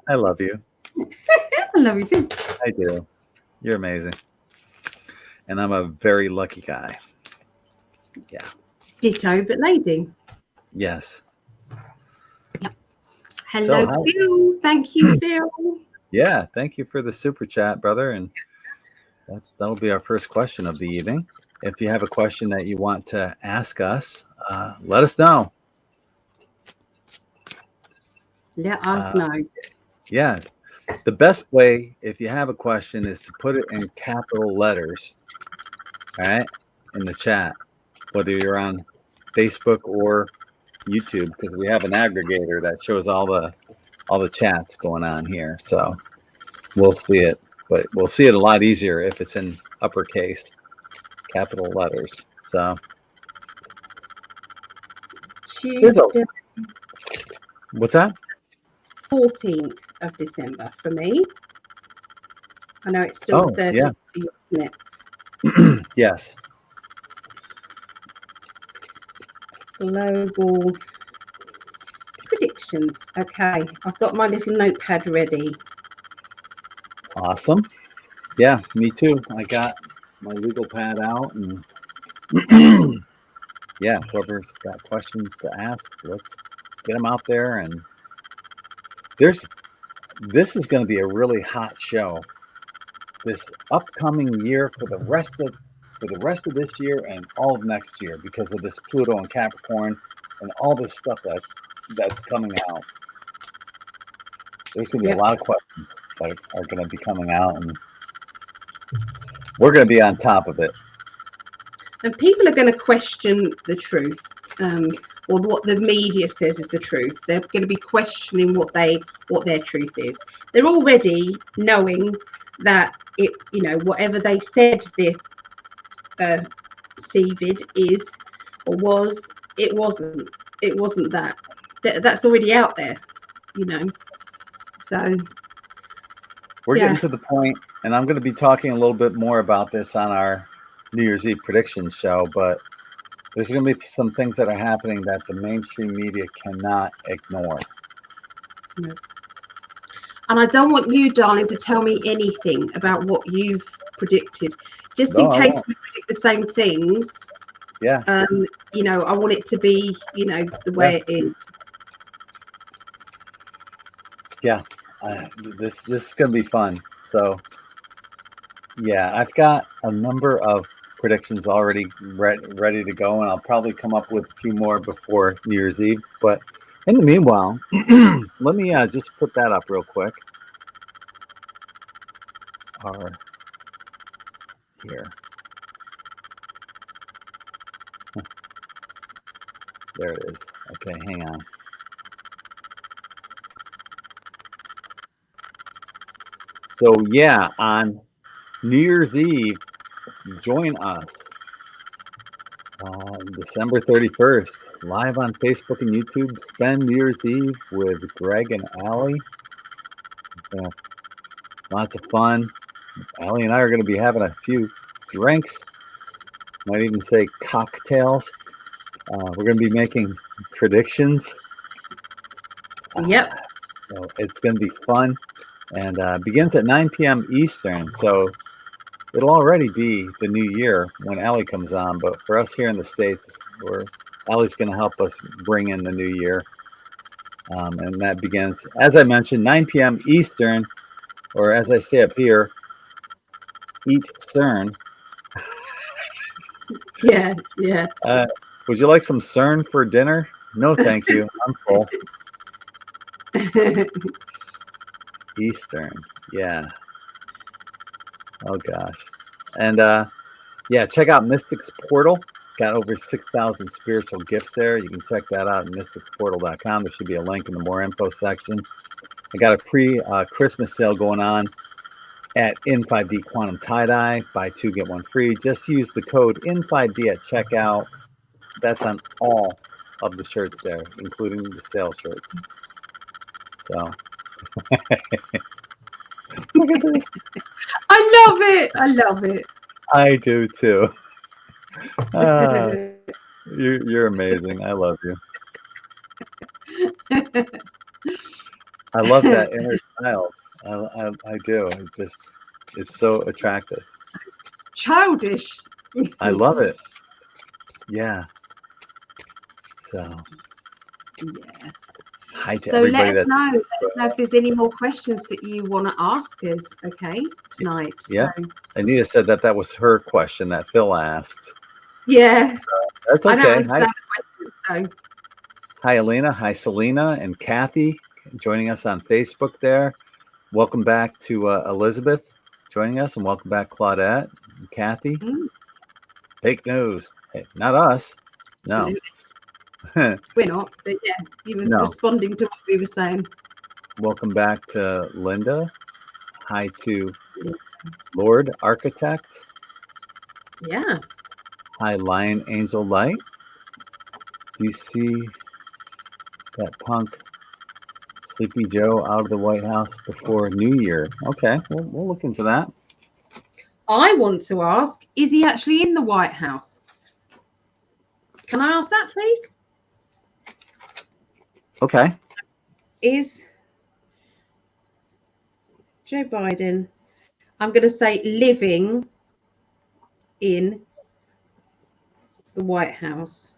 I love you. I love you too. I do. You're amazing. And I'm a very lucky guy. Yeah. Ditto, but lady. Yes. Yep. So Hello, Phil. Thank you, Phil. yeah, thank you for the super chat, brother. And that'll be our first question of the evening. If you have a question that you want to ask us, let us know. Let us know. Yeah. The best way, if you have a question, is to put it in capital letters, all right, in the chat, whether you're on Facebook or YouTube, because we have an aggregator that shows all the chats going on here. So we'll see it, but we'll see it a lot easier if it's in uppercase, capital letters. So Tuesday, what's that? 14th of December for me. I know it's still 30th yeah. for you, isn't it? Yes. Global predictions. Okay, I've got my little notepad ready. Awesome. Yeah, me too. I got my legal pad out, and yeah, whoever's got questions to ask, let's get them out there. And this is going to be a really hot show this upcoming year for the rest of this year and all of next year, because of this Pluto and Capricorn and all this stuff that's coming out. There's going to be a lot of questions that are going to be coming out, and we're going to be on top of it. And people are going to question the truth, or what the media says is the truth. They're going to be questioning what their truth is. They're already knowing that it, whatever they said the CVID is or was, it wasn't that. That's already out there, So we're getting to the point, and I'm going to be talking a little bit more about this on our New Year's Eve prediction show, but there's going to be some things that are happening that the mainstream media cannot ignore. No. And I don't want you, darling, to tell me anything about what you've predicted, just in case we predict the same things. Yeah. I want it to be, the way it is. Yeah. This is going to be fun. So, yeah, I've got a number of predictions already ready to go, and I'll probably come up with a few more before New Year's Eve. But in the meanwhile, let me just put that up real quick. Here. There it is. Okay, hang on. So yeah, on New Year's Eve, join us December 31st, live on Facebook and YouTube. Spend New Year's Eve with Gregg and Allie. Yeah, lots of fun. Allie and I are going to be having a few drinks. Might even say cocktails. We're going to be making predictions. Yep. So it's going to be fun, and begins at 9 p.m. Eastern. So it'll already be the new year when Allie comes on, but for us here in the States, Allie's going to help us bring in the new year. And that begins, as I mentioned, 9 p.m. Eastern, or as I say up here, eat CERN. Yeah. Would you like some CERN for dinner? No, thank you. I'm full. Eastern. Yeah. Oh, gosh. And, check out Mystics Portal. Got over 6,000 spiritual gifts there. You can check that out at mysticsportal.com. There should be a link in the more info section. I got a pre-Christmas sale going on at IN5D Quantum Tie-Dye. Buy 2, get 1 free. Just use the code IN5D at checkout. That's on all of the shirts there, including the sale shirts. So, look at this. I love it. I do too. You're amazing. I love you. I love that inner child. I do. It's so attractive. Childish. I love it. Yeah. So Yeah. hi to So everybody let us that. know. Let us know if there's any more questions that you want to ask us. Okay, tonight. Yeah. So, Anita said that was her question that Phil asked. yeah. That's I don't okay. understand the question. So. Hi, Elena. Hi, Selena and Kathy joining us on Facebook there. Welcome back to Elizabeth joining us, and welcome back Claudette and Kathy. Fake news. Hey, not us. No. We're not, but yeah, he was responding to what we were saying. Welcome back to Linda. Hi to Lord Architect. Yeah. Hi, Lion Angel Light. Do you see that punk Sleepy Joe out of the White House before New Year? Okay, we'll look into that. I want to ask, is he actually in the White House? Can I ask that, please? Okay. Is Joe Biden, I'm going to say, living in the White House?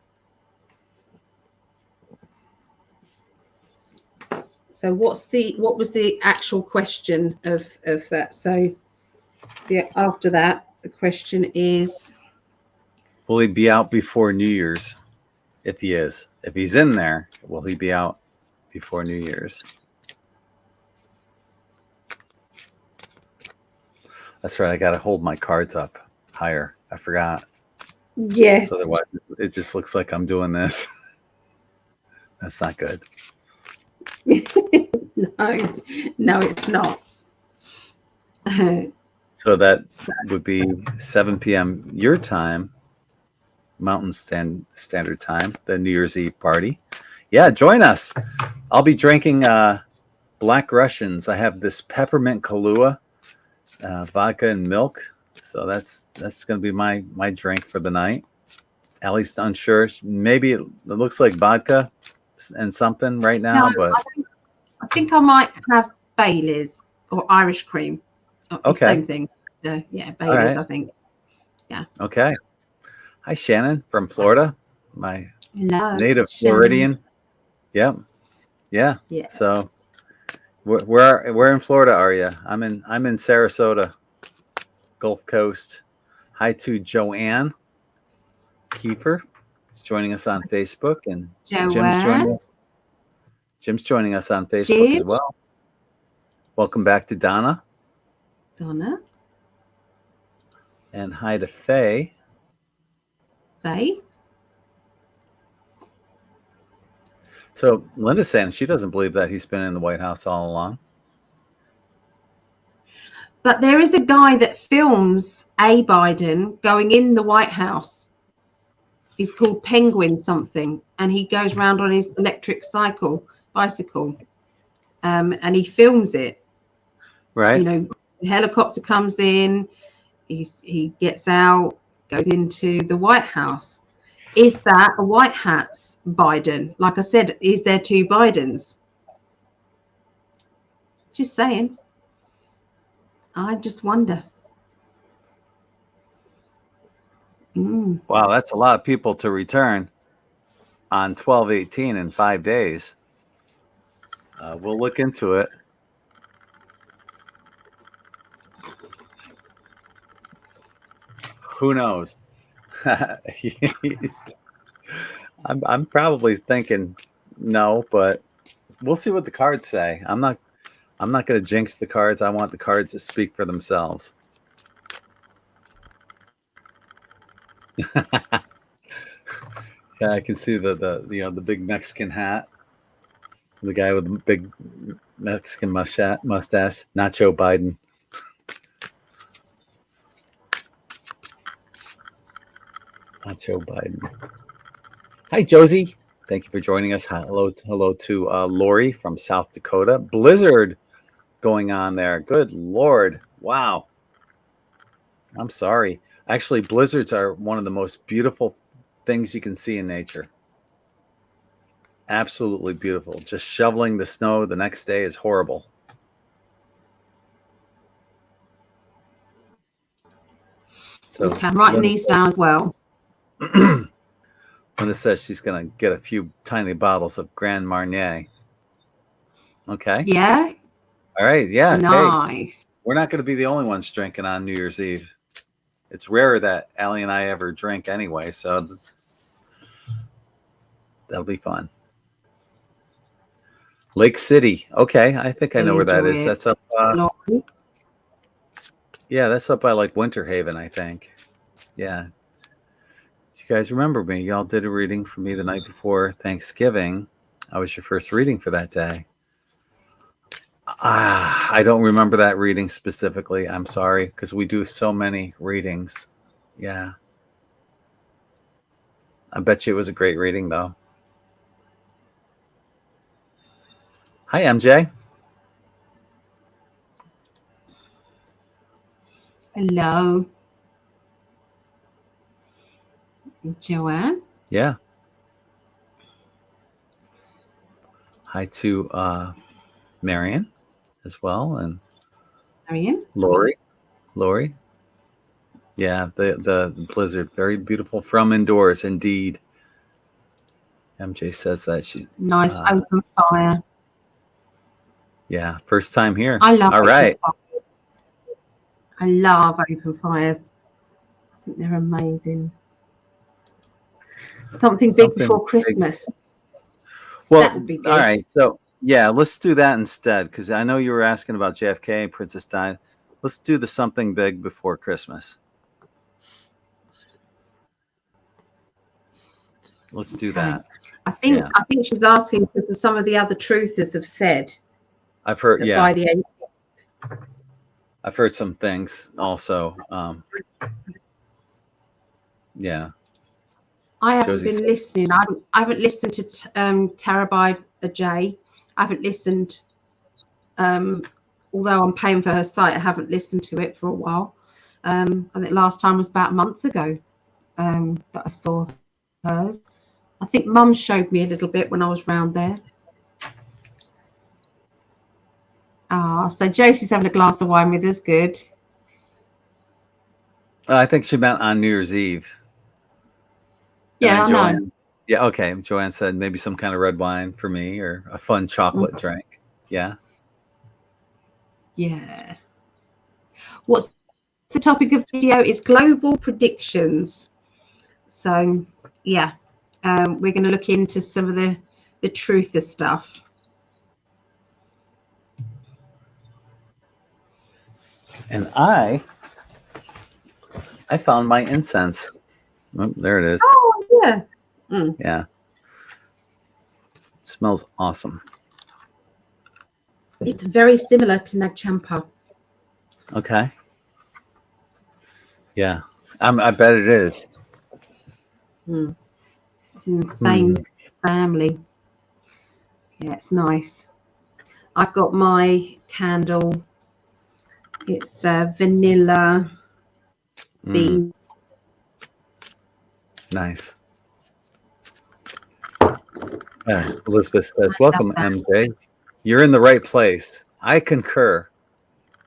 So what was the actual question of that? So after that, the question is, will he be out before New Year's? If he is. If he's in there, will he be out before New Year's? That's right. I got to hold my cards up higher. I forgot. Yes. Otherwise, it just looks like I'm doing this. That's not good. No, it's not. So that would be 7 p.m. your time, Mountain Standard Time, the New Year's Eve party. Yeah, join us. I'll be drinking Black Russians. I have this peppermint Kahlua, vodka and milk. So that's going to be my drink for the night. At least unsure. Maybe it looks like vodka and something right now, but I think I might have Bailey's or Irish cream. okay, same thing. Yeah, Bailey's. Right. I think. Yeah. Okay. Hi, Shannon from Florida, my native Shannon. Floridian. Yep. Yeah. So, where in Florida are you? I'm in Sarasota, Gulf Coast. Hi to Joanne Kiefer, who's joining us on Facebook, and Jim's joining us. Jim's joining us on Facebook as well. Welcome back to Donna. And hi to Faye. So Linda's saying she doesn't believe that he's been in the White House all along. But there is a guy that films a Biden going in the White House. He's called Penguin something, and he goes around on his electric bicycle, and he films it. Right. You know, the helicopter comes in, he gets out, goes into the White House. Is that a White Hat's Biden? Like I said, is there two Bidens? Just saying. I just wonder. Wow, that's a lot of people to return on 12/18 in 5 days. We'll look into it. Who knows? I'm probably thinking no, but we'll see what the cards say. I'm not going to jinx the cards. I want the cards to speak for themselves. Yeah, I can see the big Mexican hat. The guy with the big Mexican mustache, not Joe Biden. Not Joe Biden. Hi, Josie. Thank you for joining us. Hello to Lori from South Dakota. Blizzard going on there. Good Lord. Wow. I'm sorry. Actually, blizzards are one of the most beautiful things you can see in nature. Absolutely beautiful. Just shoveling the snow the next day is horrible. So Okay, I'm writing these down as well. Linda says she's going to get a few tiny bottles of Grand Marnier. Okay. Yeah. All right. Yeah. Nice. Hey, we're not going to be the only ones drinking on New Year's Eve. It's rare that Allie and I ever drink anyway, so that'll be fun. Lake City. Okay, I think I know where that is. That's up. Yeah, that's up by like Winter Haven, I think. Yeah. Do you guys remember me? Y'all did a reading for me the night before Thanksgiving. I was your first reading for that day. I don't remember that reading specifically. I'm sorry, because we do so many readings. Yeah. I bet you it was a great reading, though. Hi, MJ. Hello. Joanne. Yeah. Hi to Marion as well, and Marion. Lori. Yeah, the blizzard, very beautiful from indoors, indeed. MJ says that she nice open fire. Yeah, first time here. I love. All right. I love open fires. I think they're amazing. Something big before Christmas. Big. Well, that would be good. All right. So yeah, let's do that instead, because I know you were asking about JFK, Princess Di. Let's do the something big before Christmas. Let's do that. I think she's asking because of some of the other truthers have said. I've heard, yeah. By the 18th. I've heard some things also. Yeah. I haven't been listening. I haven't listened to Terabyte J. I haven't listened. Although I'm paying for her site, I haven't listened to it for a while. I think last time was about a month ago that I saw hers. I think Mum showed me a little bit when I was round there. So Josie's having a glass of wine with us. Good. I think she meant on New Year's Eve. Yeah, I know. Yeah, okay. Joanne said maybe some kind of red wine for me or a fun chocolate drink. Yeah. Yeah. What's the topic of the video is global predictions. So, yeah, we're going to look into some of the truther stuff. And I found my incense. Oh, there it is. Oh, yeah. Yeah. It smells awesome. It's very similar to Nagchampa. Okay. Yeah. I bet it is. It's in the same family. Yeah, it's nice. I've got my candle. It's vanilla bean. Nice. Elizabeth says, welcome, MJ. You're in the right place. I concur.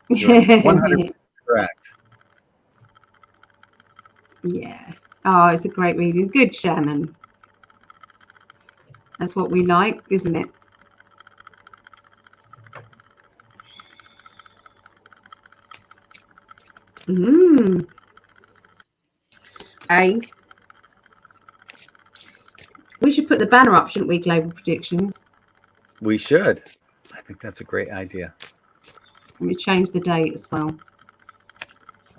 You're 100% correct. Yeah. Oh, it's a great reading. Good, Shannon. That's what we like, isn't it? We should put the banner up, shouldn't we? Global predictions. We should. I think that's a great idea. Let me change the date as well.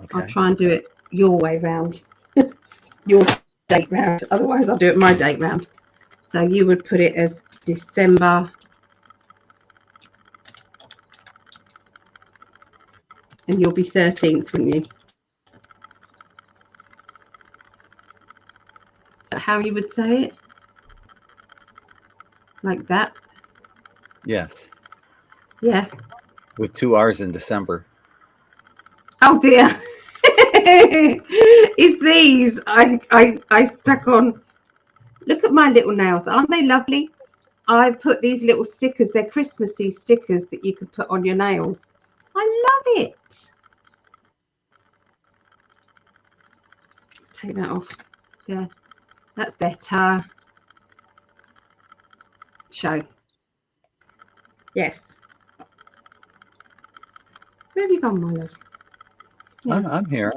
Okay. I'll try and do it your way round. Your date round. Otherwise, I'll do it my date round. So you would put it as December. And you'll be 13th, wouldn't you? Is that how you would say it? Like that? Yes. Yeah. With 2 R's in December. Oh dear. It's these I stuck on. Look at my little nails. Aren't they lovely? I put these little stickers. They're Christmassy stickers that you can put on your nails. I love it. Let's take that off. There. That's better. Show. Yes. Where have you gone, my love? Yeah. I'm here.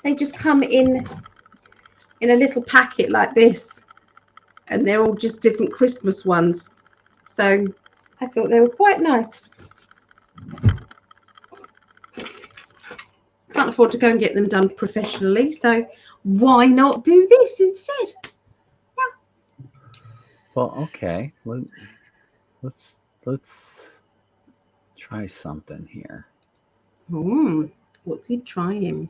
They just come in a little packet like this, and they're all just different Christmas ones. So I thought they were quite nice. Can't afford to go and get them done professionally, so why not do this instead? Yeah. Well, okay. Let's try something here. What's he trying?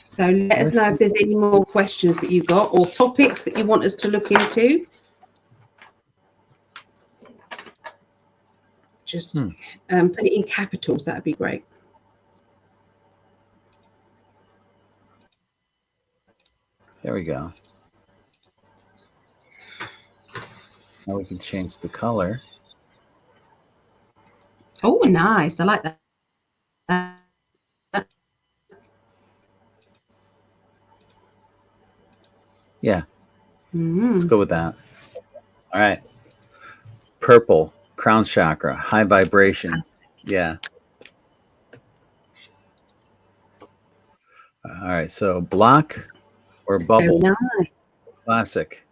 So let us know if there's any more questions that you've got or topics that you want us to look into. Just put it in capitals. That'd be great. There we go. Now we can change the color. Oh, nice. I like that. Yeah. Let's go with that. All right. Purple, crown chakra, high vibration. Yeah. All right. So block or bubble. Very nice. Classic.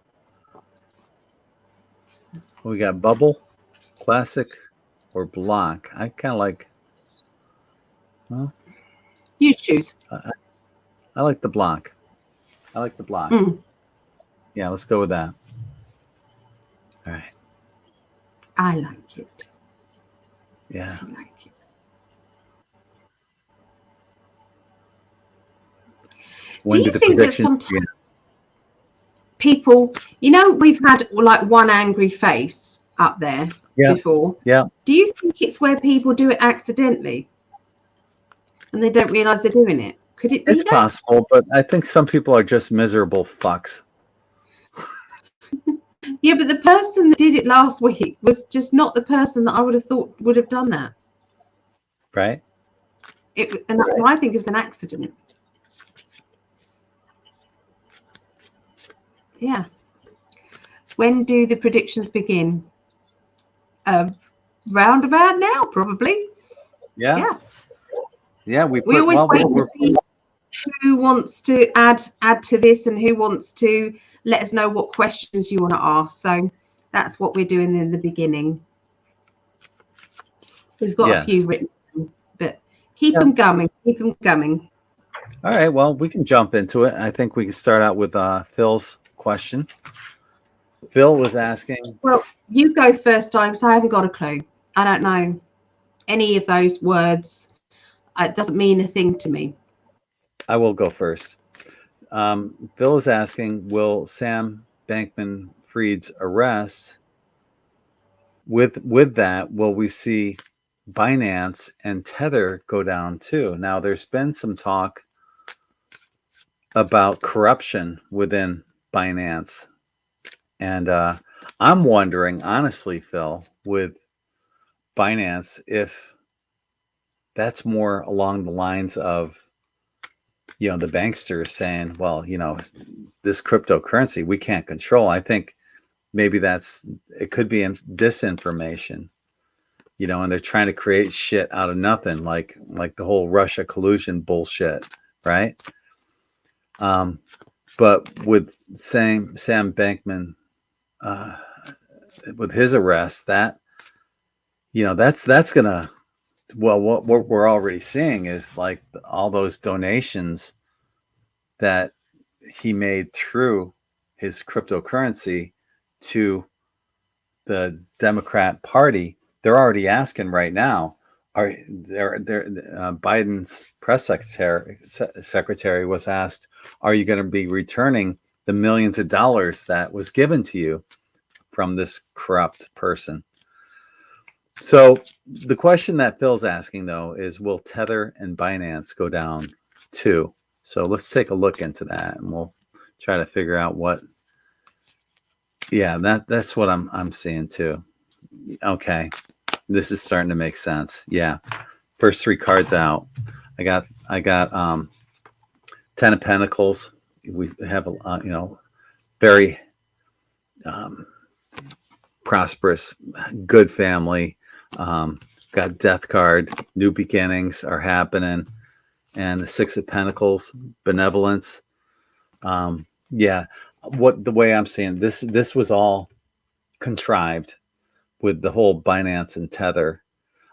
We got bubble, classic, or block. I kind of like. Well, you choose. I like the block. I like the block. Yeah, let's go with that. All right. I like it. Yeah. I like it. When do you the think that predictions sometimes people, we've had like one angry face up there before. Yeah. Do you think it's where people do it accidentally and they don't realize they're doing it? Could it be It's possible, but I think some people are just miserable fucks. Yeah, but the person that did it last week was just not the person that I would have thought would have done that. Right. And I think it was an accident. Yeah. When do the predictions begin? Roundabout now, probably. Yeah. We always wait to see who wants to add to this and who wants to let us know what questions you want to ask. So that's what we're doing in the beginning. We've got a few written, but keep them coming. Keep them coming. All right. Well, we can jump into it. I think we can start out with Phil's question. Phil was asking. Well, you go first, darling, because I haven't got a clue. I don't know any of those words. It doesn't mean a thing to me. I will go first. Phil is asking, will Sam Bankman-Fried's arrest, with that, will we see Binance and Tether go down too? Now, there's been some talk about corruption within Binance. And I'm wondering, honestly, Phil, with Binance, if that's more along the lines of, the banksters saying, well, this cryptocurrency we can't control. I think maybe it could be disinformation, and they're trying to create shit out of nothing, like the whole Russia collusion bullshit, right? But with Sam Bankman, with his arrest, that that's gonna, well, what we're already seeing is like all those donations that he made through his cryptocurrency to the Democrat Party. They're already asking right now. Biden's press secretary was asked, are you going to be returning the millions of dollars that was given to you from this corrupt person? So the question that Phil's asking, though, is will Tether and Binance go down too? So let's take a look into that, and we'll try to figure out what. Yeah, that's what I'm seeing too. Okay, this is starting to make sense. Yeah, first three cards out. I got 10 of Pentacles. We have a very prosperous, good family. Got Death card. New beginnings are happening, and the Six of Pentacles, benevolence. Yeah, the way I'm seeing this was all contrived with the whole Binance and Tether.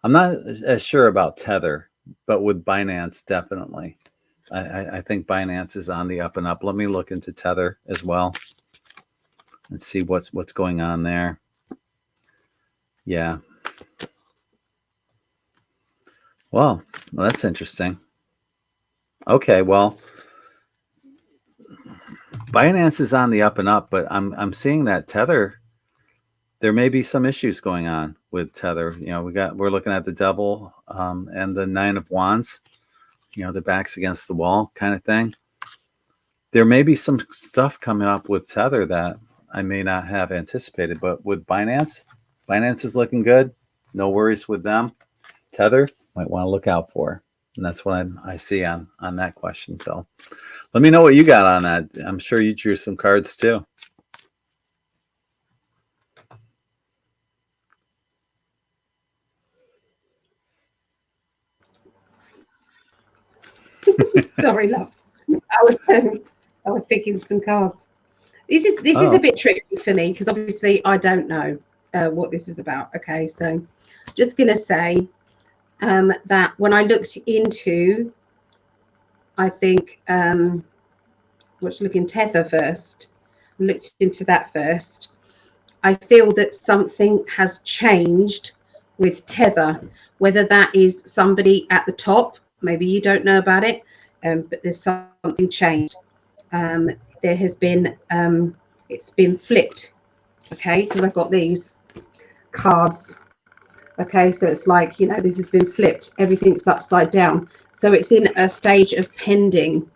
I'm not as sure about Tether, but with Binance, definitely. I think Binance is on the up and up. Let me look into Tether as well and see what's going on there. Yeah. Well, that's interesting. Okay, well, Binance is on the up and up, but I'm seeing that Tether, there may be some issues going on with Tether. We're looking at the Devil and the Nine of Wands. The back's against the wall kind of thing. There may be some stuff coming up with Tether that I may not have anticipated, but with Binance is looking good. No worries with them. Tether, might want to look out for. And that's what I see on that question, Phil. Let me know what you got on that. I'm sure you drew some cards too. Sorry, love. I was picking some cards. This is a bit tricky for me because obviously I don't know what this is about. Okay, so just gonna say that when I looked into, I think let's look in Tether first. Looked into that first. I feel that something has changed with Tether, whether that is somebody at the top. Maybe you don't know about it, but there's something changed. There has been, it's been flipped, okay, because I've got these cards, okay, so it's like, this has been flipped, everything's upside down, so it's in a stage of pending,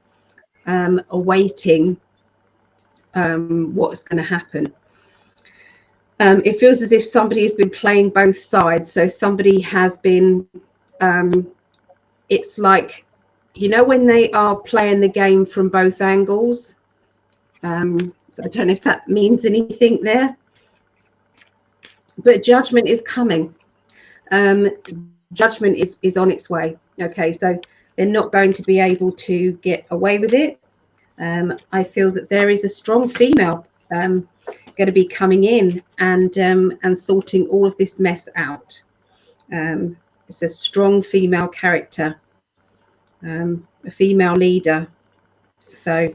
awaiting what's going to happen. It feels as if somebody has been playing both sides, so somebody has been, it's like, when they are playing the game from both angles. So I don't know if that means anything there, but judgment is coming. Judgment is on its way. Okay, so they're not going to be able to get away with it. I feel that there is a strong female going to be coming in and sorting all of this mess out. It's a strong female character, a female leader. So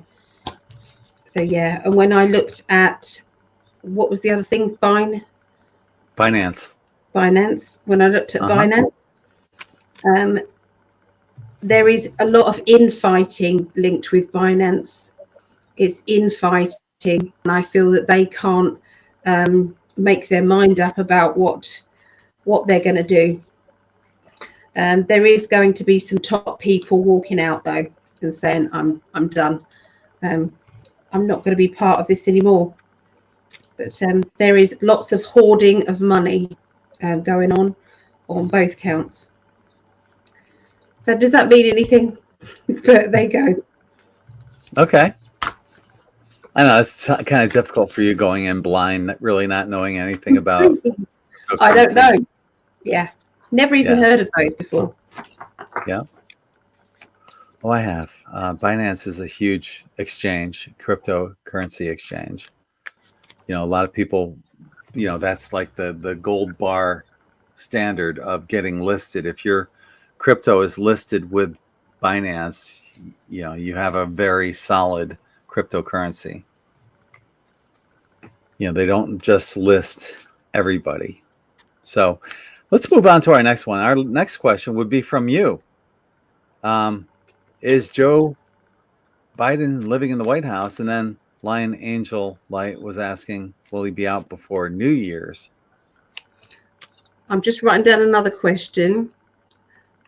yeah. And when I looked at, what was the other thing? Binance. When I looked at Binance, there is a lot of infighting linked with Binance. It's infighting, and I feel that they can't make their mind up about what they're going to do. There is going to be some top people walking out though and saying, I'm done. I'm not going to be part of this anymore. But there is lots of hoarding of money going on both counts. So does that mean anything? But there you go. Okay. I know it's kind of difficult for you going in blind, really not knowing anything about. I don't know. Yeah. Never even heard of those before. Yeah. Oh, I have. Binance is a huge exchange, cryptocurrency exchange. A lot of people, that's like the gold bar standard of getting listed. If your crypto is listed with Binance, you have a very solid cryptocurrency. They don't just list everybody. So let's move on to our next one. Our next question would be from you. Is Joe Biden living in the White House, and then Lion Angel Light was asking, will he be out before New Year's? I'm just writing down another question.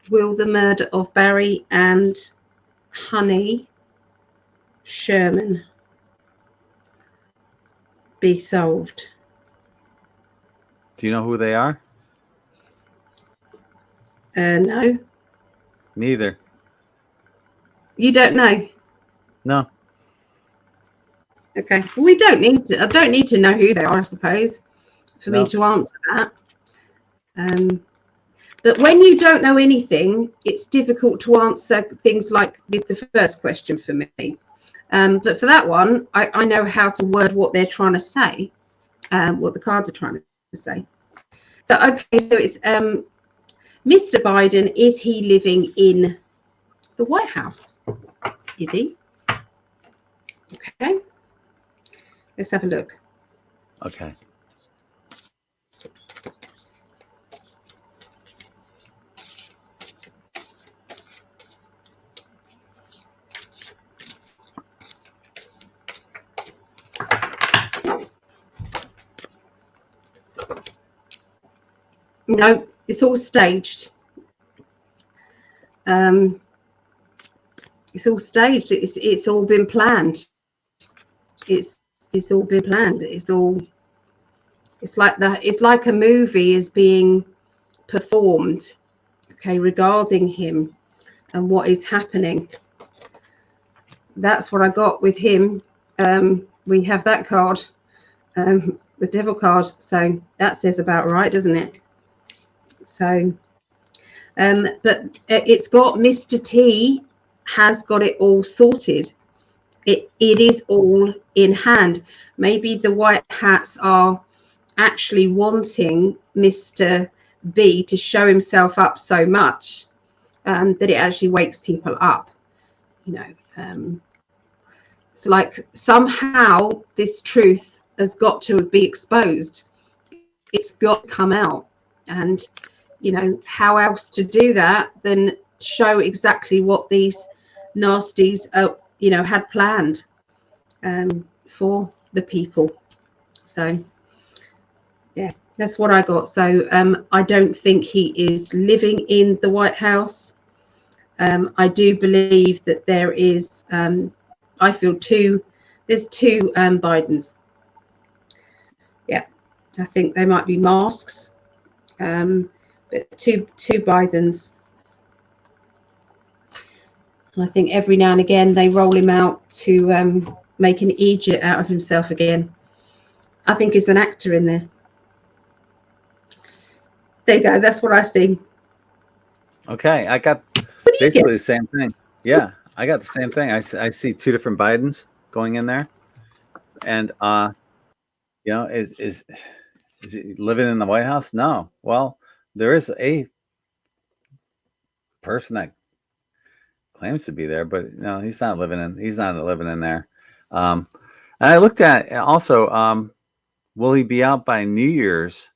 Will the murder of Barry and Honey Sherman be solved? Do you know who they are? No. Neither. You don't know? No. Okay. Well, we don't need to. I don't need to know who they are, I suppose, for me to answer that. But when you don't know anything, it's difficult to answer things like the first question for me. But for that one, I know how to word what they're trying to say, what the cards are trying to say. So, okay, so it's Mr. Biden, is he living in the White House? Is he? Okay. Let's have a look. Okay. No, it's all staged. It's all staged. It's all been planned. It's all been planned. It's like a movie is being performed, okay, regarding him and what is happening. That's what I got with him. We have that card, the devil card, so that says about right, doesn't it? So but it's got Mr. T has got it all sorted. It is all in hand. Maybe the white hats are actually wanting Mr. B to show himself up so much that it actually wakes people up. You know, it's like somehow this truth has got to be exposed. It's got to come out. And, you know, how else to do that than show exactly what these nasties, you know, had planned for the people. So, yeah, that's what I got. So I don't think he is living in the White House. I do believe that there is, I feel there's two Bidens. Yeah, I think they might be masks, but two Bidens. I think every now and again they roll him out to make an idiot out of himself again. I think it's an actor in there. There you go. That's what I see. Okay, I got basically the same thing. Yeah, I got the same thing. I see two different Bidens going in there, and you know, is he living in the White House? No. Well, there is a person that claims to be there, but no, he's not living in there. And I looked at also, will he be out by New Year's?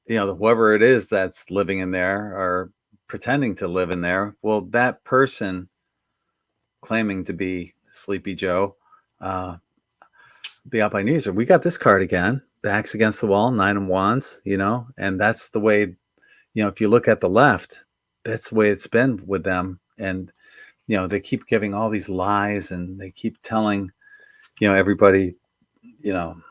You know, whoever it is that's living in there or pretending to live in there, will that person claiming to be Sleepy Joe be out by New Year's? We got this card again, backs against the wall, 9 of Wands, you know, and that's the way, you know, if you look at the left, that's the way it's been with them. And, you know, they keep giving all these lies and they keep telling, you know, everybody, you know,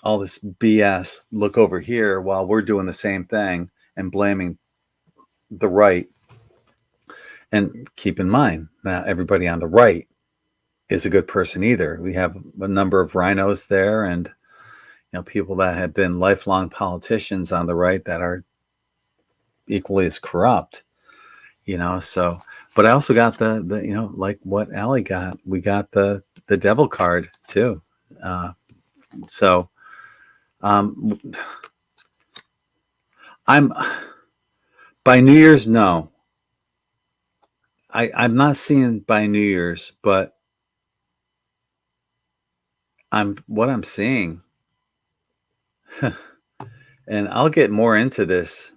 all this BS, look over here, while we're doing the same thing and blaming the right. And keep in mind, not everybody on the right is a good person either. We have a number of rhinos there and, you know, people that have been lifelong politicians on the right that are equally as corrupt, you know. So, but I also got the you know, like what Allie got, we got the devil card too. So I'm by New Year's, no. I'm not seeing by New Year's, but what I'm seeing, and I'll get more into this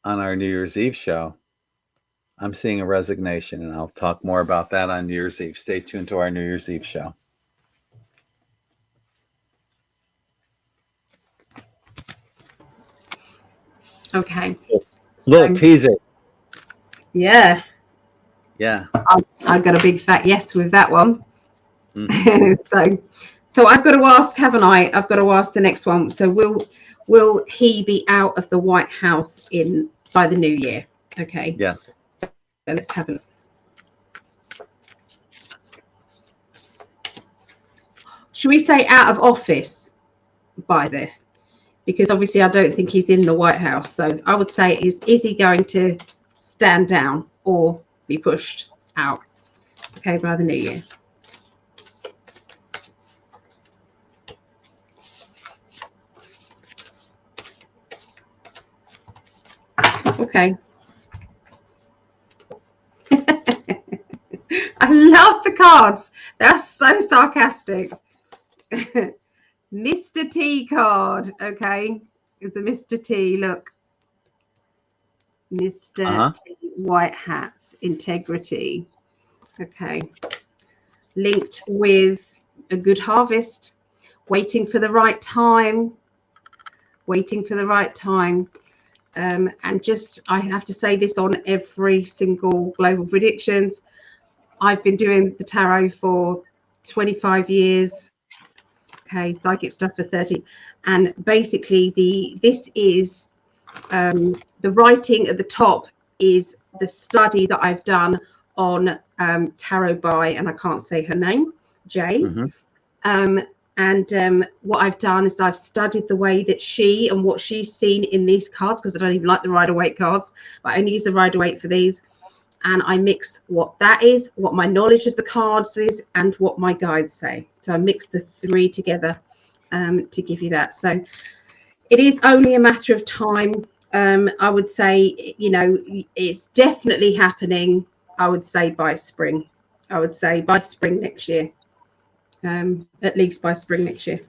on our New Year's Eve show. I'm seeing a resignation, and I'll talk more about that on New Year's Eve. Stay tuned to our New Year's Eve show. Okay. Little teaser. Yeah. Yeah. I got a big fat yes with that one. Mm-hmm. So I've got to ask, haven't I? I've got to ask the next one. So will he be out of the White House by the new year? Okay. Yes. So let's have a look. Should we say out of office by the? Because obviously I don't think he's in the White House. So I would say is he going to stand down or be pushed out? Okay, by the new year. Okay. I love the cards. That's so sarcastic. Mr. T card. Okay. Is the Mr. T. Look. Mr. T. White hats. Integrity. Okay. Linked with a good harvest. Waiting for the right time. Waiting for the right time. And just, I have to say this on every single global predictions. I've been doing the tarot for 25 years. Okay, psychic stuff for 30. And basically this is the writing at the top is the study that I've done on tarot by, and I can't say her name, Jay. Mm-hmm. And what I've done is I've studied the way that she and what she's seen in these cards, because I don't even like the Rider-Waite cards, but I only use the Rider-Waite for these. And I mix what that is, what my knowledge of the cards is, and what my guides say. So I mix the three together to give you that. So it is only a matter of time. I would say, you know, it's definitely happening. I would say by spring. I would say by spring next year. At least by spring next year.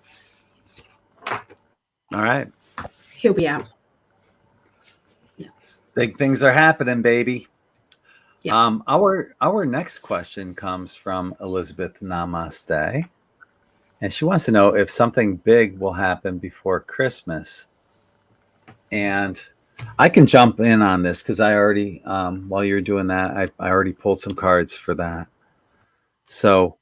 All right. He'll be out. Yeah. Big things are happening, baby. Yeah. Our next question comes from Elizabeth Namaste, and she wants to know if something big will happen before Christmas. And I can jump in on this because I already, while you're doing that, I already pulled some cards for that. So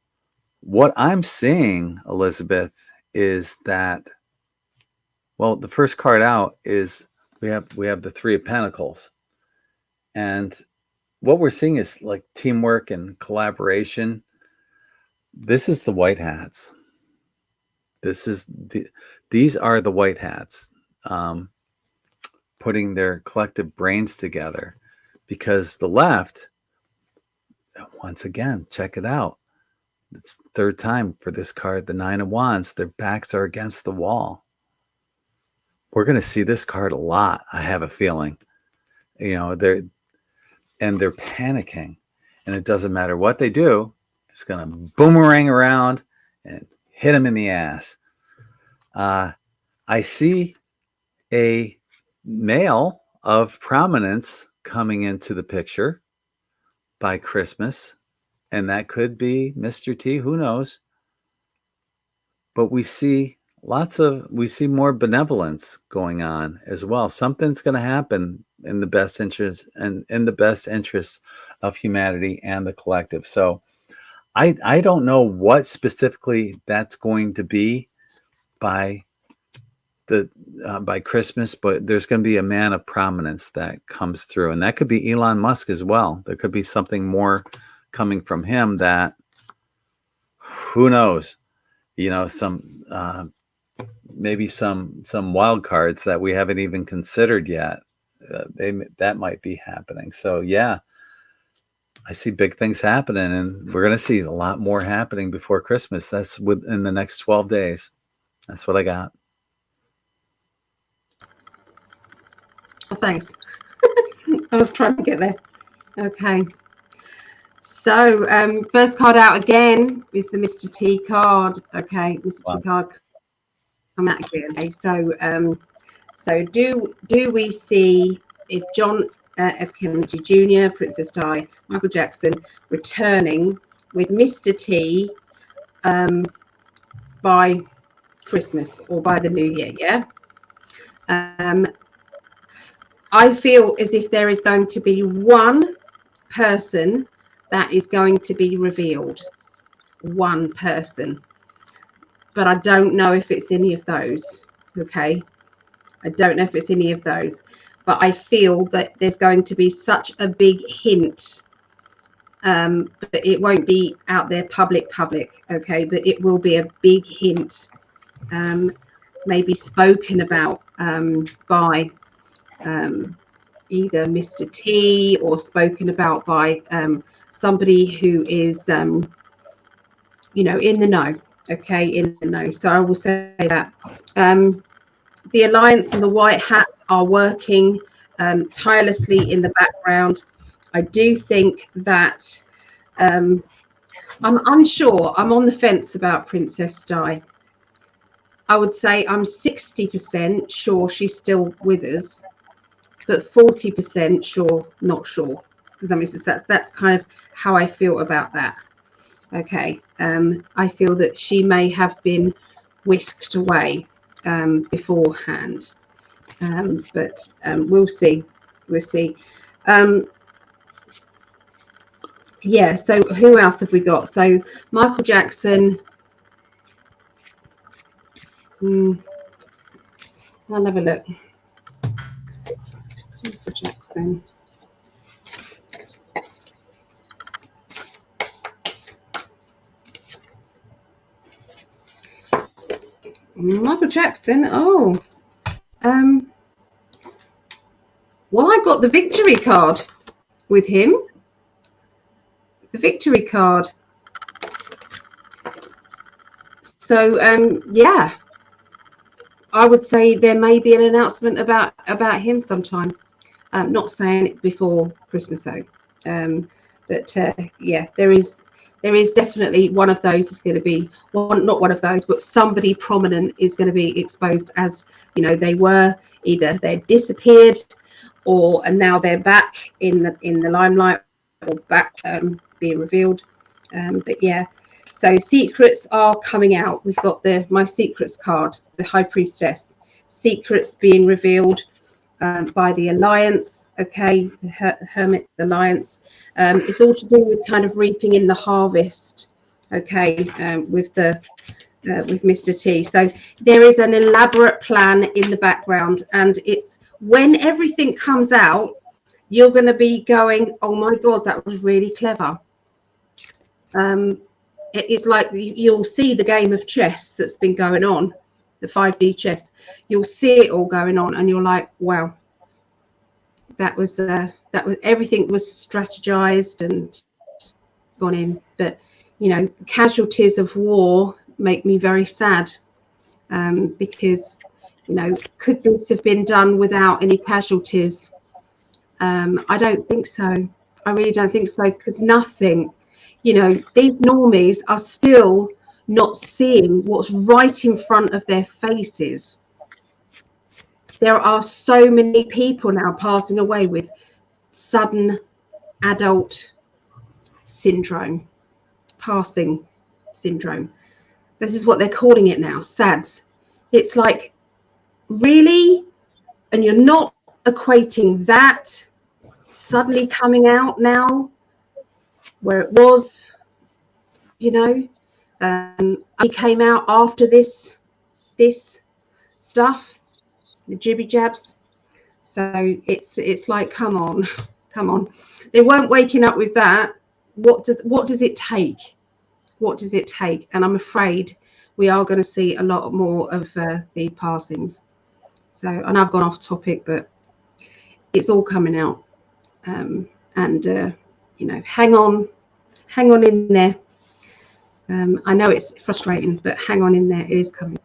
what I'm seeing, Elizabeth, is that, well, the first card out is we have the Three of Pentacles, and what we're seeing is like teamwork and collaboration. This is the white hats. These are the white hats putting their collective brains together, because the left, once again, check it out. It's third time for this card, the Nine of Wands. Their backs are against the wall. We're going to see this card a lot. I have a feeling, you know, they're panicking, and it doesn't matter what they do. It's going to boomerang around and hit them in the ass. I see a male of prominence coming into the picture by Christmas, and that could be Mr. T, who knows? But we see more benevolence going on as well. Something's going to happen in the best interest and in the best interest of humanity and the collective. So I don't know what specifically that's going to be by Christmas, but there's going to be a man of prominence that comes through, and that could be Elon Musk as well. There could be something more coming from him that, who knows, you know, maybe some wild cards that we haven't even considered yet. That might be happening. So yeah, I see big things happening, and we're going to see a lot more happening before Christmas. That's within the next 12 days. That's what I got. Oh, thanks. I was trying to get there. Okay. So first card out again is the Mr. T card. Okay, Mr. Wow. T card come out again. Okay, so do we see if John F. Kennedy Jr., Princess Di, Michael Jackson returning with Mr. T by Christmas or by the New Year. Yeah. I feel as if there is going to be one person that is going to be revealed. One person. But I don't know if it's any of those. Okay. I don't know if it's any of those. But I feel that there's going to be such a big hint. But it won't be out there public. Okay. But it will be a big hint. Maybe spoken about by either Mr. T or spoken about by somebody who is, you know, in the know. Okay, in the know. So I will say that the Alliance and the White Hats are working tirelessly in the background. I do think that I'm unsure. I'm on the fence about Princess Di. I would say I'm 60% sure she's still with us, but 40% sure, not sure. Does that make sense? That's kind of how I feel about that. Okay. I feel that she may have been whisked away beforehand, but we'll see. We'll see. Yeah. So who else have we got? So Michael Jackson. I'll have a look. Michael Jackson. Michael Jackson. Oh, well, I got the victory card with him. The victory card. So, yeah, I would say there may be an announcement about him sometime. Not saying it before Christmas though, but yeah, there is definitely one of those is going to be not one of those, but somebody prominent is going to be exposed as, you know, they were either they disappeared and now they're back in the limelight or back being revealed. But yeah, so secrets are coming out. We've got my secrets card, the High Priestess, secrets being revealed by the Alliance. Okay, the Hermit Alliance. It's all to do with kind of reaping in the harvest. Okay, with Mr. T. So there is an elaborate plan in the background, and it's when everything comes out, you're going to be going, oh my God, that was really clever. It's like you'll see the game of chess that's been going on, the 5D chess. You'll see it all going on, and you're like, wow, that was everything was strategized and gone in. But you know, casualties of war make me very sad, because, you know, could this have been done without any casualties? I don't think so. I really don't think so, because nothing, you know, these normies are still not seeing what's right in front of their faces. There are so many people now passing away with sudden adult syndrome, passing syndrome. This is what they're calling it now, SADS. It's like, really? And you're not equating that suddenly coming out now where it was, you know, he came out after this stuff, the jibby jabs. So it's like, come on. They weren't waking up with that. What does it take? What does it take? And I'm afraid we are going to see a lot more of the passings. So, and I've gone off topic, but it's all coming out. And you know, hang on in there. I know it's frustrating, but hang on in there. It is coming.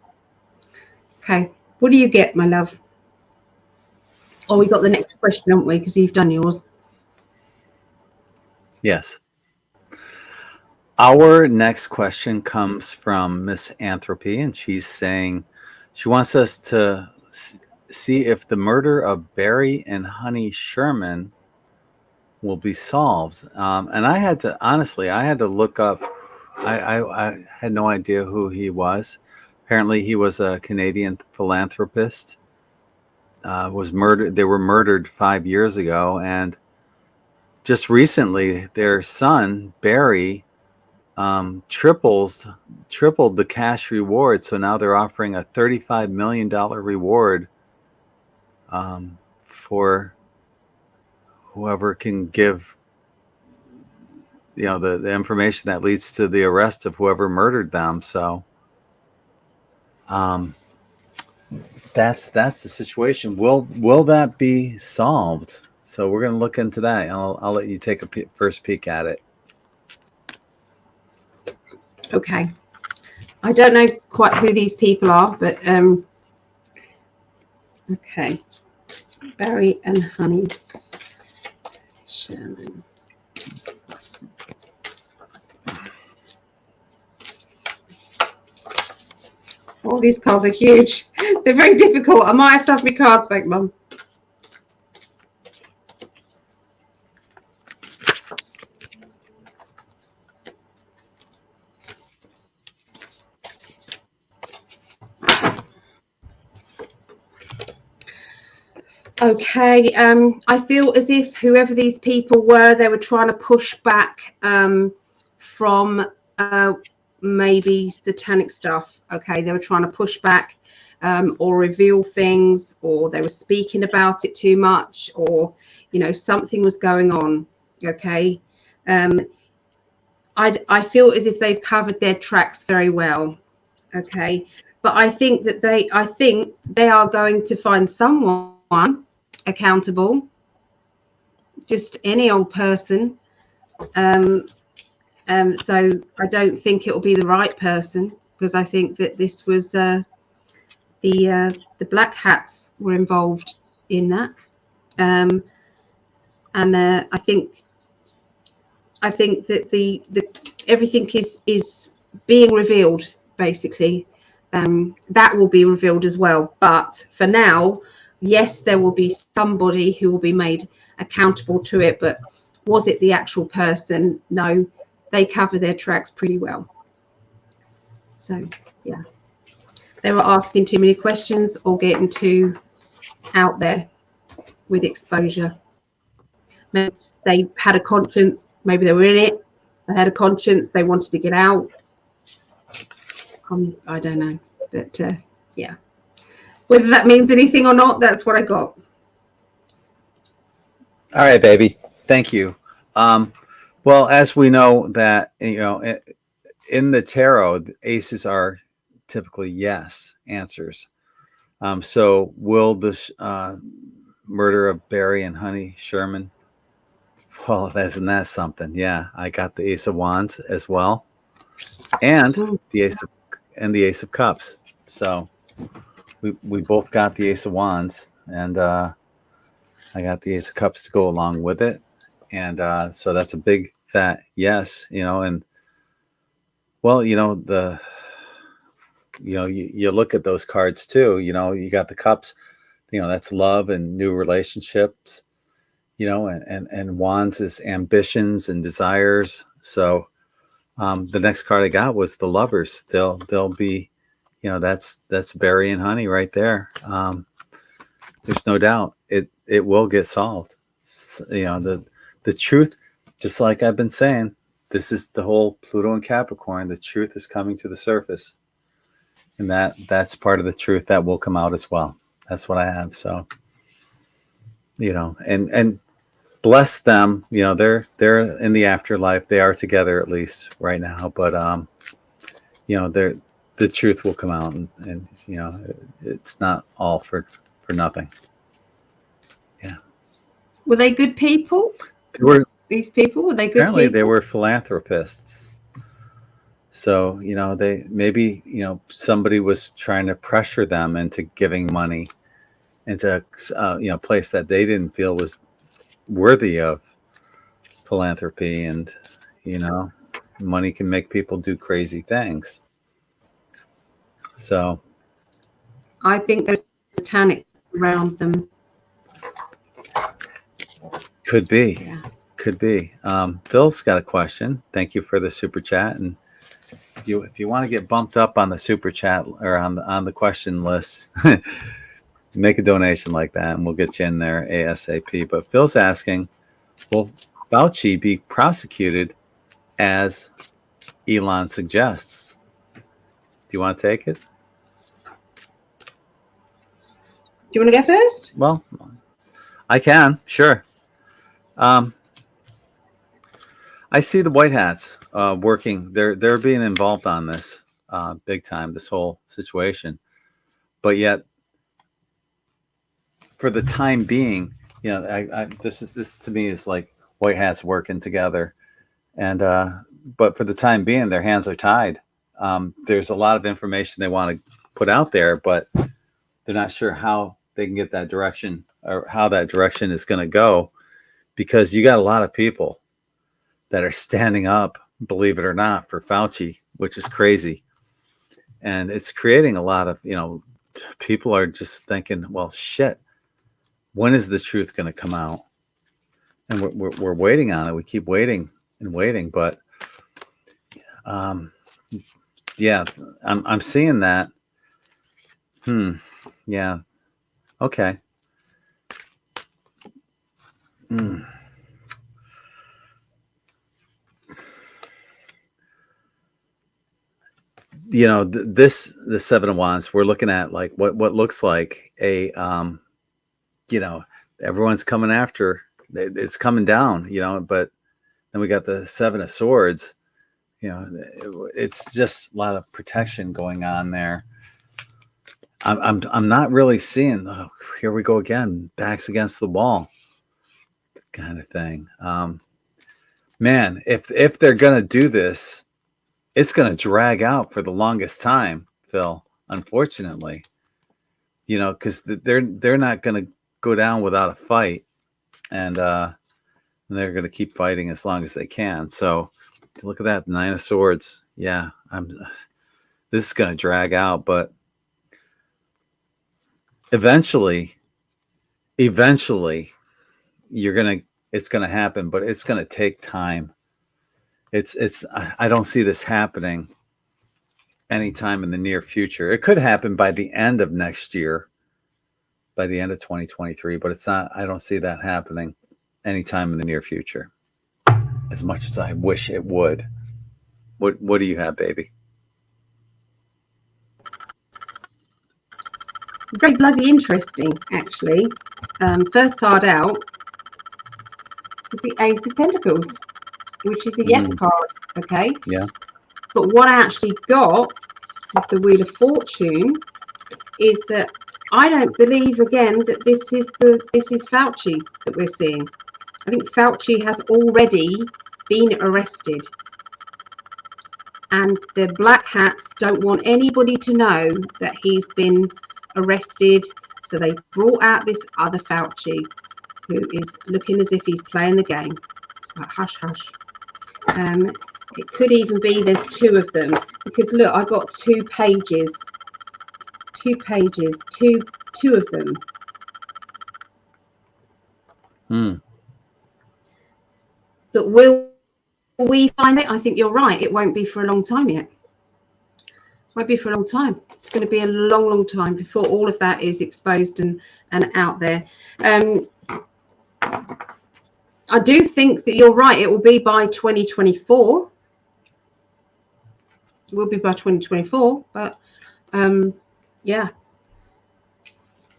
Okay, what do you get, my love? Oh, we got the next question, haven't we? Because you've done yours. Yes. Our next question comes from Miss Anthropy, and she's saying she wants us to see if the murder of Barry and Honey Sherman will be solved. And I had to, honestly, I had to look up. I had no idea who he was. Apparently, he was a Canadian philanthropist. Was murdered. They were murdered 5 years ago, and just recently, their son Barry tripled the cash reward. So now they're offering a $35 million reward for whoever can give the information that leads to the arrest of whoever murdered them. So that's the situation. Will that be solved? So we're going to look into that. And I'll let you take a first peek at it. Okay. I don't know quite who these people are, but okay. Barry and Honey Sherman. All these cards are huge. They're very difficult. I might have to have my cards back, Mum. Okay, I feel as if whoever these people were, they were trying to push back from maybe satanic stuff. Okay, they were trying to push back or reveal things, or they were speaking about it too much, or something was going on. Okay, I feel as if they've covered their tracks very well. Okay, but I think they are going to find someone accountable, just any old person. So I don't think it will be the right person, because I think that this was the black hats were involved in that, and I think that the everything is being revealed, basically. That will be revealed as well, but for now, yes, there will be somebody who will be made accountable to it, but was it the actual person? No, they cover their tracks pretty well. So yeah, they were asking too many questions or getting too out there with exposure. Maybe they had a conscience, maybe they were in it, they had a conscience, they wanted to get out. I don't know, but yeah, whether that means anything or not, that's what I got. All right, baby. Thank you. Well, as we know that, in the tarot, the aces are typically yes answers. So will the murder of Barry and Honey Sherman? Well, isn't that something? Yeah, I got the Ace of Wands as well, and the Ace of Cups. So we both got the Ace of Wands, and I got the Ace of Cups to go along with it, and so that's a big fat yes, and well, you look at those cards too. You got the cups, that's love and new relationships, and wands is ambitions and desires. So the next card I got was the lovers. They'll be, that's Barry and Honey right there. There's no doubt it will get solved. The truth, just like I've been saying, this is the whole Pluto and Capricorn. The truth is coming to the surface, and that's part of the truth that will come out as well. That's what I have. So, and bless them. They're in the afterlife. They are together, at least right now. But the truth will come out, and it's not all for nothing. Yeah. Were they good people? These people, were they good apparently people? They were philanthropists. So they maybe somebody was trying to pressure them into giving money into a place that they didn't feel was worthy of philanthropy, and money can make people do crazy things. So I think there's satanic around them. Could be. Yeah. Could be. Phil's got a question. Thank you for the super chat. And if you want to get bumped up on the super chat or on the question list, make a donation like that, and we'll get you in there ASAP. But Phil's asking, will Fauci be prosecuted as Elon suggests? Do you want to take it? Do you want to go first? Well, I can, sure. I see the White Hats working. They're being involved on this big time, this whole situation. But yet, for the time being, you know, this to me is like White Hats working together. And but for the time being, their hands are tied. There's a lot of information they want to put out there, but they're not sure how they can get that direction or how that direction is going to go, because you got a lot of people that are standing up, believe it or not, for Fauci, which is crazy. And it's creating a lot of, you know, people are just thinking, well, shit, when is the truth going to come out? And we're waiting on it. We keep waiting and waiting, but yeah, I'm seeing that. Yeah. Okay. You know, the Seven of Wands, we're looking at like what looks like a, you know, everyone's coming after, it's coming down, you know, but then we got the Seven of Swords, you know, it's just a lot of protection going on there. I'm not really seeing, oh, here we go again, backs against the wall kind of thing. Man, if they're going to do this, it's going to drag out for the longest time, Phil, unfortunately, you know, because they're not going to go down without a fight, and they're going to keep fighting as long as they can. So look at that, Nine of Swords. Yeah, this is going to drag out, but eventually it's going to happen, but it's going to take time. I don't see this happening anytime in the near future. It could happen by the end of next year, by the end of 2023, but it's not. I don't see that happening anytime in the near future, as much as I wish it would. What do you have, baby? Very bloody interesting, actually. First card out is the Ace of Pentacles, which is a yes card. Okay. Yeah. But what I actually got with the Wheel of Fortune is that I don't believe again that this is Fauci that we're seeing. I think Fauci has already been arrested, and the Black Hats don't want anybody to know that he's been arrested. So they brought out this other Fauci who is looking as if he's playing the game. It's like hush hush. It could even be there's two of them, because look, I got two pages, two of them. But will we find it? I think you're right. It won't be for a long time yet. Won't be for a long time. It's going to be a long time before all of that is exposed and out there. I do think that you're right. It will be by 2024. It will be by 2024, but yeah.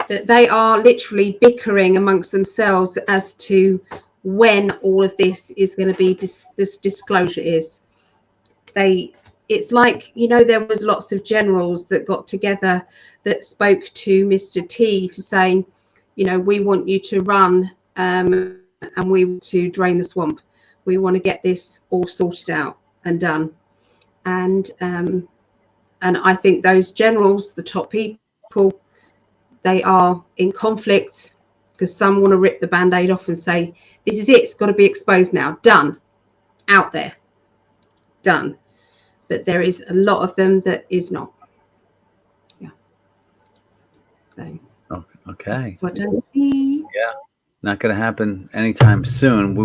But they are literally bickering amongst themselves as to when all of this is going to be, this disclosure is. It's like, you know, there was lots of generals that got together that spoke to Mr. T to say, you know, we want you to run and we want to drain the swamp. We want to get this all sorted out and done. And I think those generals, the top people, they are in conflict because some want to rip the band-aid off and say, this is it, it's got to be exposed now, done, out there, done. But there is a lot of them that is not. Yeah. So. Okay. What do I see? Yeah. Not going to happen anytime soon.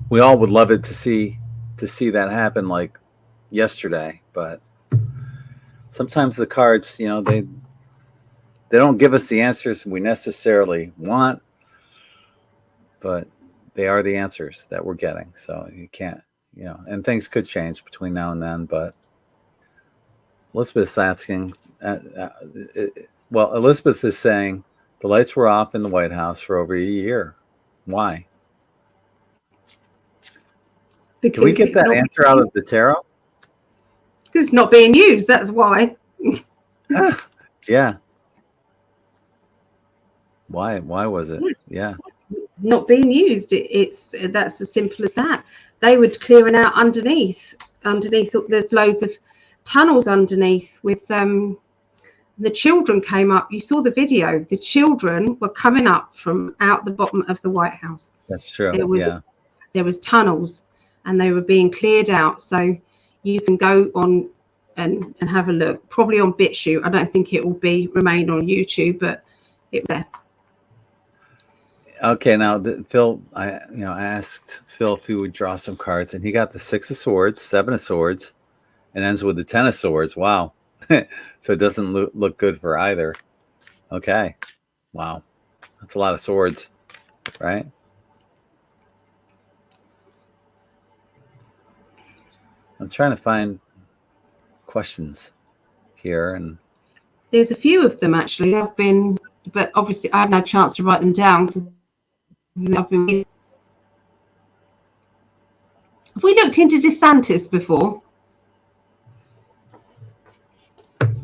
We all would love it to see that happen like yesterday, but sometimes the cards, they don't give us the answers we necessarily want, but they are the answers that we're getting. So you can't, and things could change between now and then. But Elizabeth's asking, Elizabeth is saying the lights were off in the White House for over a year. Why? Because can we get that answer out of the tarot? Because it's not being used. That's why. Yeah. Why was it? Yeah. Not being used. That's as simple as that. They were clearing out underneath. There's loads of tunnels underneath with the children came up. You saw the video. The children were coming up from out the bottom of the White House. That's true. There was tunnels and they were being cleared out. So you can go on and have a look, probably on BitChute. I don't think it will remain on YouTube, but it's there. Okay, now Phil, I asked Phil if he would draw some cards, and he got the 6 of Swords, 7 of Swords, and ends with the 10 of Swords. Wow. So it doesn't look good for either. Okay. Wow. That's a lot of swords, right? I'm trying to find questions here, and there's a few of them actually. But obviously I haven't had a chance to write them down. Have we looked into DeSantis before?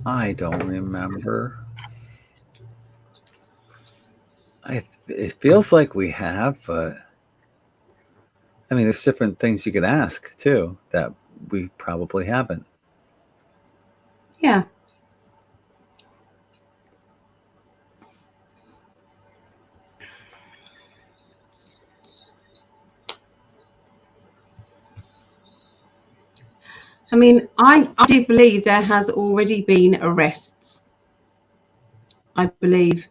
I don't remember. It feels like we have, but I mean, there's different things you could ask too that we probably haven't. Yeah. I mean, I do believe there has already been arrests. I believe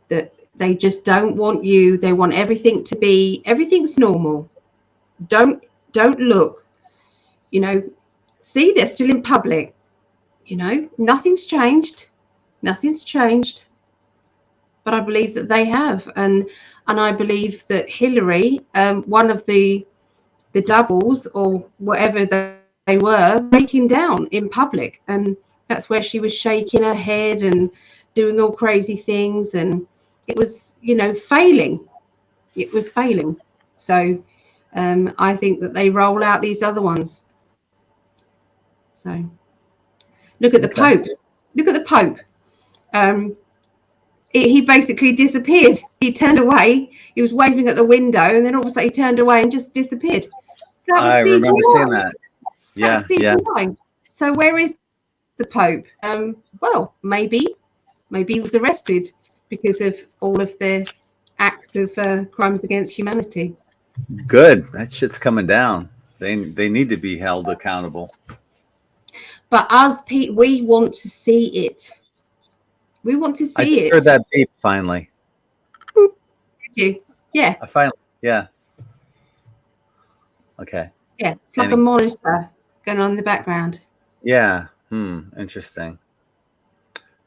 that they just don't want you. They want everything to be, everything's normal. Don't look, see, they're still in public, nothing's changed. Nothing's changed. But I believe that they have. And I believe that Hillary, one of the doubles or whatever they were, breaking down in public, and that's where she was shaking her head and doing all crazy things, and it was failing. It was failing. So I think that they roll out these other ones. So look at the Pope. Look at the Pope. He basically disappeared. He turned away. He was waving at the window, and then all of a sudden he turned away and just disappeared. I remember seeing that. Yeah, yeah. So where is the Pope? Well, maybe he was arrested because of all of the acts of crimes against humanity. Good. That shit's coming down. They need to be held accountable. But us, Pete, we want to see it. We want to see it. I just heard that beep finally. Boop. Did you? Yeah. I finally. Yeah. Okay. Yeah, it's like a monitor going on in the background. Yeah. Interesting.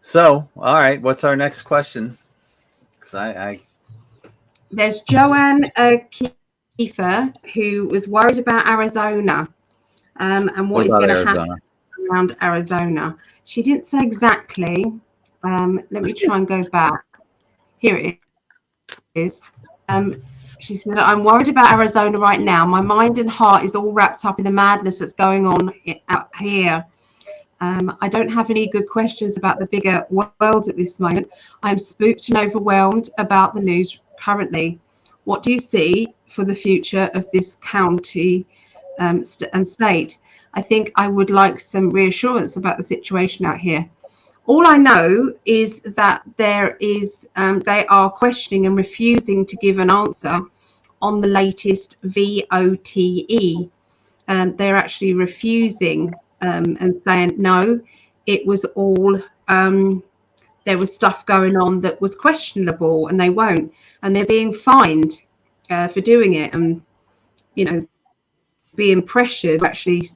So, all right. What's our next question? Because there's Joanne Kiefer, who was worried about Arizona, and what is going to happen around Arizona. She didn't say exactly. Let me try and go back. Here it is. She said, I'm worried about Arizona right now. My mind and heart is all wrapped up in the madness that's going on out here. I don't have any good questions about the bigger world at this moment. I'm spooked and overwhelmed about the news currently. What do you see for the future of this county and state? I think I would like some reassurance about the situation out here. All I know is that they are questioning and refusing to give an answer on the latest VOTE. They're actually refusing and saying, no, it was all there was stuff going on that was questionable, and they won't, and they're being fined for doing it, and being pressured to actually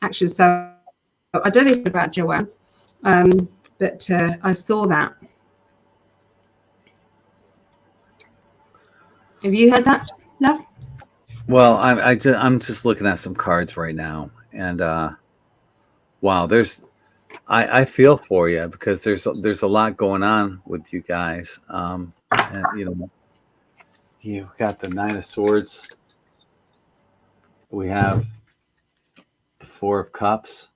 action. So I don't know about Joanne, but I saw that. Have you heard that, Love? Well, I'm just looking at some cards right now, and wow, I feel for you, because there's a lot going on with you guys. And you got the Nine of Swords. We have the Four of Cups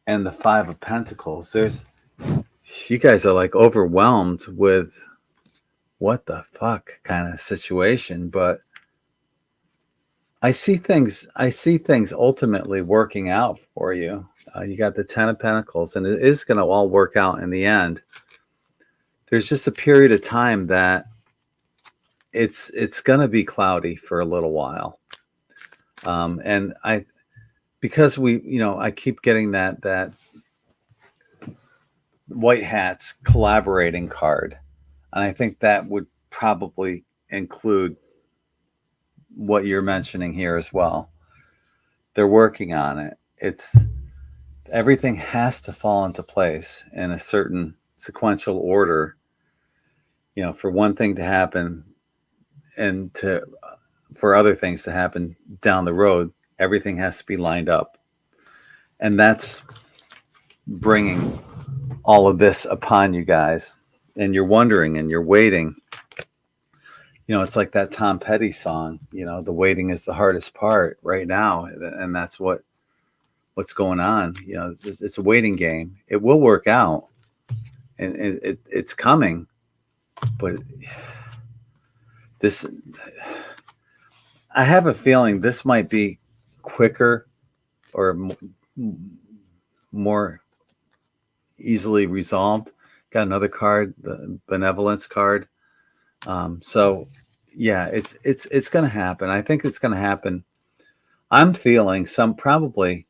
and the Five of Pentacles. You guys are like overwhelmed with what the fuck kind of situation, but I see things ultimately working out for you. You got the Ten of Pentacles, and it is going to all work out in the end. There's just a period of time that it's going to be cloudy for a little while. And because I keep getting that white hats collaborating card. And I think that would probably include what you're mentioning here as well. They're working on it. Everything has to fall into place in a certain sequential order, for one thing to happen and for other things to happen down the road. Everything has to be lined up. And that's bringing all of this upon you guys. And you're wondering and you're waiting. It's like that Tom Petty song, the waiting is the hardest part right now. And that's what's going on. It's a waiting game. It will work out, and it's coming. But I have a feeling this might be quicker or more easily resolved. Got another card, the benevolence card. So yeah, it's going to happen. I think it's going to happen. I'm feeling probably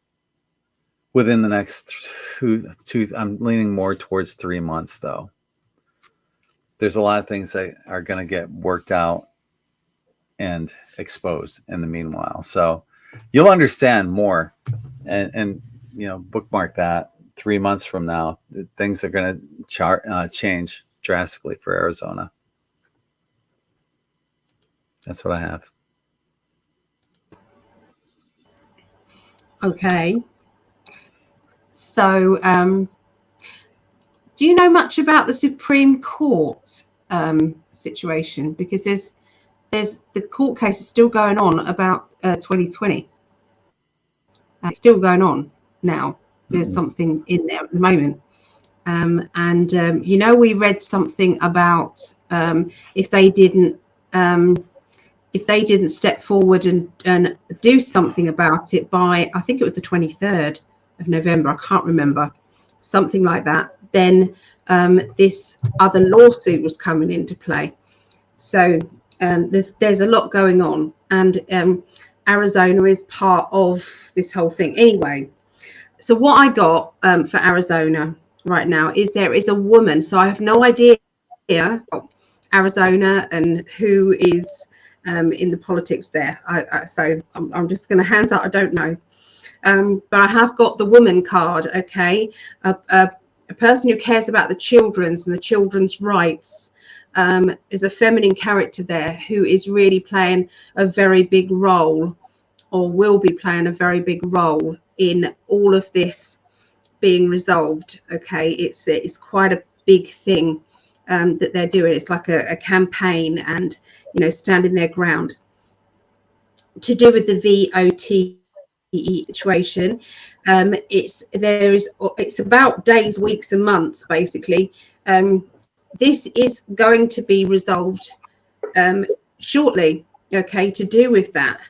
within the next two. I'm leaning more towards 3 months, though. There's a lot of things that are going to get worked out and exposed in the meanwhile. So you'll understand more, and bookmark that. 3 months from now, things are going to change drastically for Arizona. That's what I have. Okay. So, do you know much about the Supreme Court situation? Because there's the court case is still going on about 2020. It's still going on now. There's something in there at the moment. We read something about if they didn't step forward and do something about it by, I think it was the 23rd of November, I can't remember, something like that, then this other lawsuit was coming into play. So there's a lot going on, and Arizona is part of this whole thing. Anyway, so what I got for Arizona right now is there is a woman. So I have no idea Arizona and who is in the politics there. So I'm just going to hands up. I don't know. But I have got the woman card. Okay. A person who cares about the children's and the children's rights. Is a feminine character there who is really playing a very big role, or will be playing a very big role in all of this being resolved. Okay, it's quite a big thing that they're doing. It's like a campaign, and standing their ground. To do with the VOTE situation, it's about days, weeks, and months basically. This is going to be resolved shortly, okay, to do with that.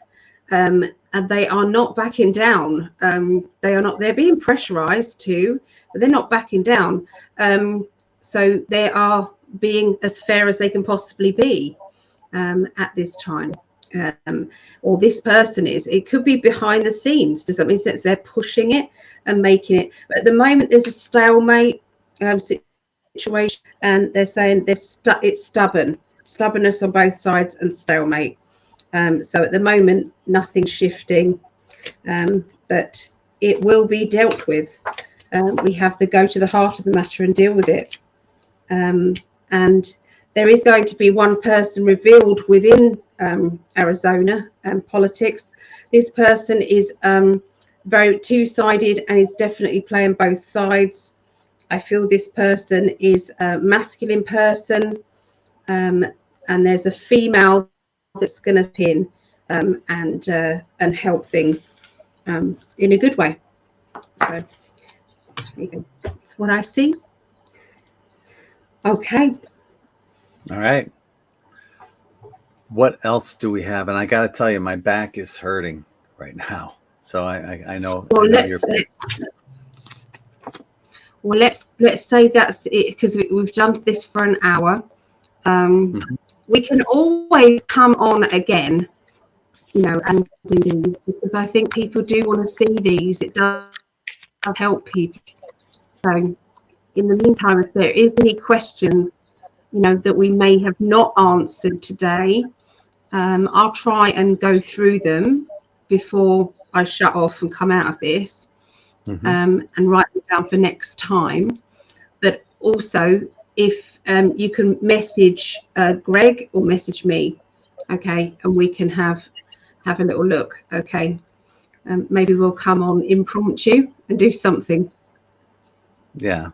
And they are not backing down. They're being pressurized too, but they're not backing down. So they are being as fair as they can possibly be at this time. or this person is. It could be behind the scenes. Does that make sense? They're pushing it and making it. But at the moment, there's a stalemate situation, and they're saying it's stubbornness on both sides and stalemate. So at the moment, nothing's shifting, but it will be dealt with. We have to go to the heart of the matter and deal with it. And there is going to be one person revealed within Arizona politics. This person is very two-sided and is definitely playing both sides. I feel this person is a masculine person, and there's a female that's going to pin and help things in a good way. So that's what I see. Okay. All right. What else do we have? And I got to tell you, my back is hurting right now. So I know. Well, I know let's say that's it, because we've done this for an hour. We can always come on again, and do these, because I think people do want to see these. It does help people. So in the meantime, if there is any questions, that we may have not answered today, I'll try and go through them before I shut off and come out of this, and write them down for next time. But also, if you can message Greg or message me, okay, and we can have a little look, okay. Maybe we'll come on impromptu and do something. Yeah.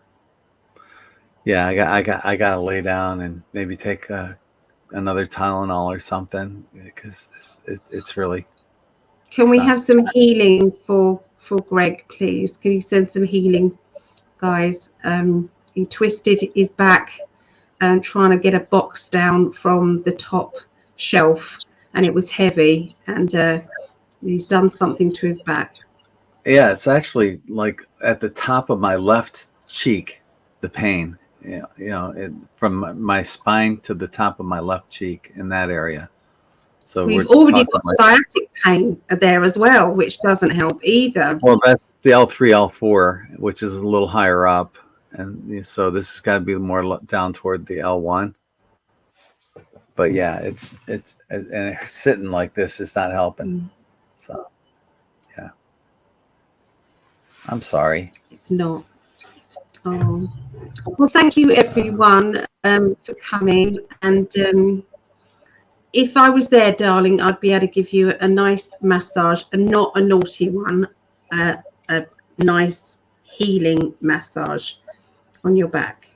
I got to lay down and maybe take another Tylenol or something, because it's really. Can we have some healing for Greg, please? Can you send some healing, guys? He twisted his back trying to get a box down from the top shelf, and it was heavy, and he's done something to his back. Yeah, it's actually like at the top of my left cheek, the pain. From my spine to the top of my left cheek, in that area. So we've already got sciatic pain there as well, which doesn't help either. Well, that's the L3, L4, which is a little higher up, and so this has got to be more down toward the L1. But yeah, it's and sitting like this is not helping. So yeah, I'm sorry. It's not. Oh. Well, thank you everyone for coming, and if I was there, darling, I'd be able to give you a nice massage, and not a naughty one, a nice healing massage on your back.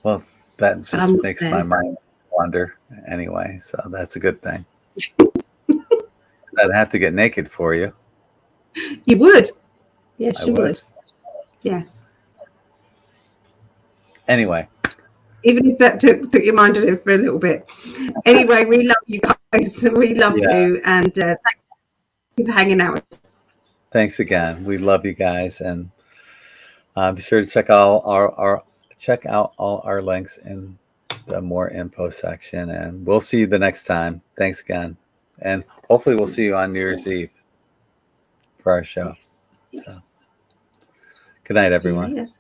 Well, that just makes my mind wander anyway, so that's a good thing. I'd have to get naked for you. You would. Yes, you would. Yes. Anyway. Even if that took your mind on it for a little bit. Anyway, we love you guys. We love you, and thank you for hanging out. Thanks again. We love you guys, and be sure to check out all our links in the more info section, and we'll see you the next time. Thanks again, and hopefully we'll see you on New Year's Eve for our show. So, good night, everyone.